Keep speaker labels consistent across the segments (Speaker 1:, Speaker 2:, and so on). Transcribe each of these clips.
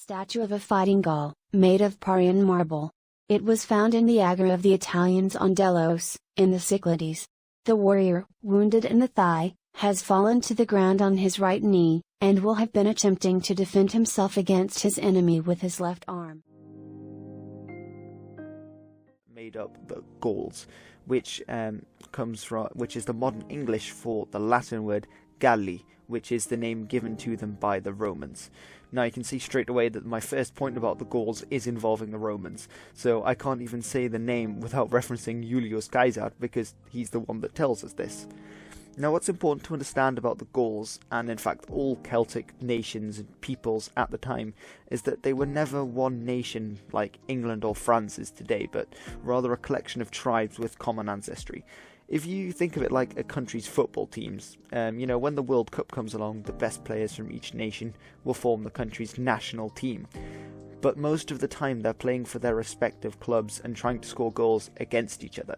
Speaker 1: Statue of a fighting Gaul, made of Parian marble. It was found in the agora of the Italians on Delos, in the Cyclades. The warrior, wounded in the thigh, has fallen to the ground on his right knee, and will have been attempting to defend himself against his enemy with his left arm.
Speaker 2: Made up the Gauls, which is the modern English for the Latin word Galli, which is the name given to them by the Romans. Now you can see straight away that my first point about the Gauls is involving the Romans, so I can't even say the name without referencing Julius Caesar, because he's the one that tells us this. Now what's important to understand about the Gauls, and in fact all Celtic nations and peoples at the time, is that they were never one nation like England or France is today, but rather a collection of tribes with common ancestry. If you think of it like a country's football teams, when the World Cup comes along, the best players from each nation will form the country's national team. But most of the time they're playing for their respective clubs and trying to score goals against each other.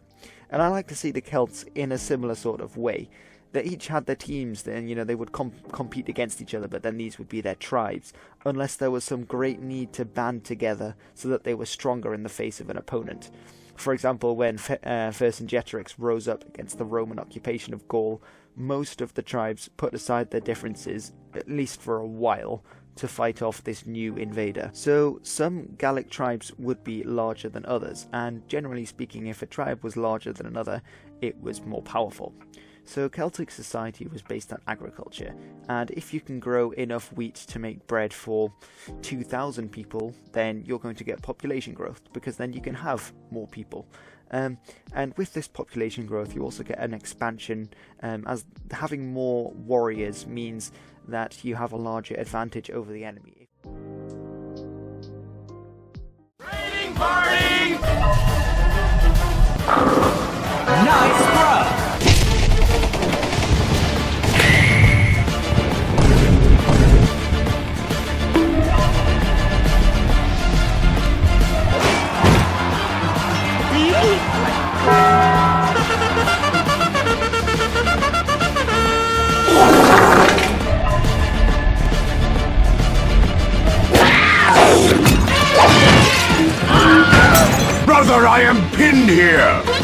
Speaker 2: And I like to see the Celts in a similar sort of way. They each had their teams, then they would compete against each other, but then these would be their tribes, unless there was some great need to band together so that they were stronger in the face of an opponent. For example, when Vercingetorix rose up against the Roman occupation of Gaul, most of the tribes put aside their differences, at least for a while, to fight off this new invader. So some Gallic tribes would be larger than others, and generally speaking, if a tribe was larger than another, it was more powerful. So Celtic society was based on agriculture, and if you can grow enough wheat to make bread for 2,000 people, then you're going to get population growth, because then you can have more people. And with this population growth, you also get an expansion, as having more warriors means that you have a larger advantage over the enemy.
Speaker 3: Raining party! Nice throw!
Speaker 4: Brother, I am pinned here!